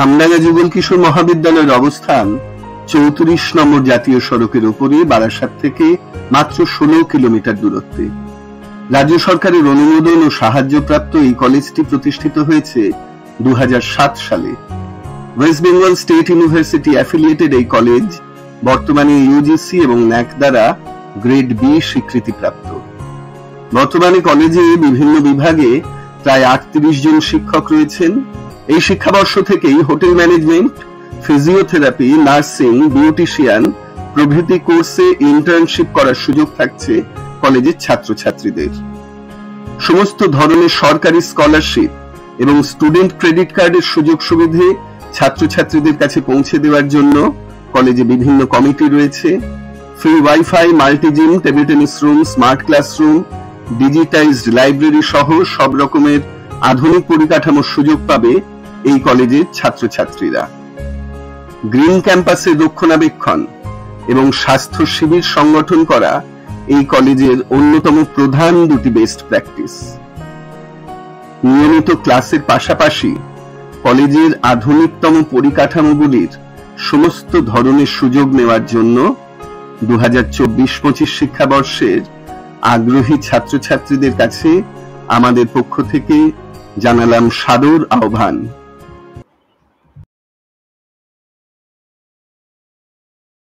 আমডাঙ্গা যুগল কিশোর মহাবিদ্যালয়ের অবস্থান 34 নম্বর জাতীয় সড়কের উপরে বারাসাত থেকে মাত্র 16 কিলোমিটার দূরত্বে। রাজ্য সরকারের অনুমোদন ও সাহায্যপ্রাপ্ত এই কলেজটি প্রতিষ্ঠিত হয়েছে 2007 সালে। West Bengal state university affiliated এই কলেজ বর্তমানে ইউজিসি এবং ন্যাক দ্বারা গ্রেড বি স্বীকৃতিপ্রাপ্ত। বর্তমানে কলেজে বিভিন্ন বিভাগে প্রায় 38 জন শিক্ষক রয়েছেন। এই শিক্ষাবর্ষ থেকেই hotel management, physiotherapy, nursing, beautician প্রভৃতি কোর্সে ইন্টার্নশিপ করার সুযোগ থাকছে কলেজের ছাত্রছাত্রীদের। সমস্ত ধরনের সরকারি স্কলারশিপ এবং স্টুডেন্ট ক্রেডিট কার্ডের সুযোগ সুবিধে ছাত্রছাত্রীদের কাছে পৌঁছে দেওয়ার জন্য কলেজে বিভিন্ন কমিটি রয়েছে। Free wifi, multigym, table tennis room, smart classroom, digitised library সহ সব রকমের আধুনিক পরিকাঠামোর সুযোগ পাবে এই কলেজের ছাত্রছাত্রীরা। গ্রিন ক্যাম্পাসের রক্ষণাবেক্ষণ এবং স্বাস্থ্য শিবির সংগঠন করা এই কলেজের অন্যতম প্রধান দুটি বেস্ট প্র্যাকটিস। নিয়মিত ক্লাসের পাশাপাশি কলেজের আধুনিকতম পরিকাঠামোগুলির সমস্ত ধরনের সুযোগ নেওয়ার জন্য 2024-25 শিক্ষাবর্ষের আগ্রহী ছাত্রছাত্রীদের কাছে আমাদের পক্ষ থেকে জানালাম সাদর আহ্বান।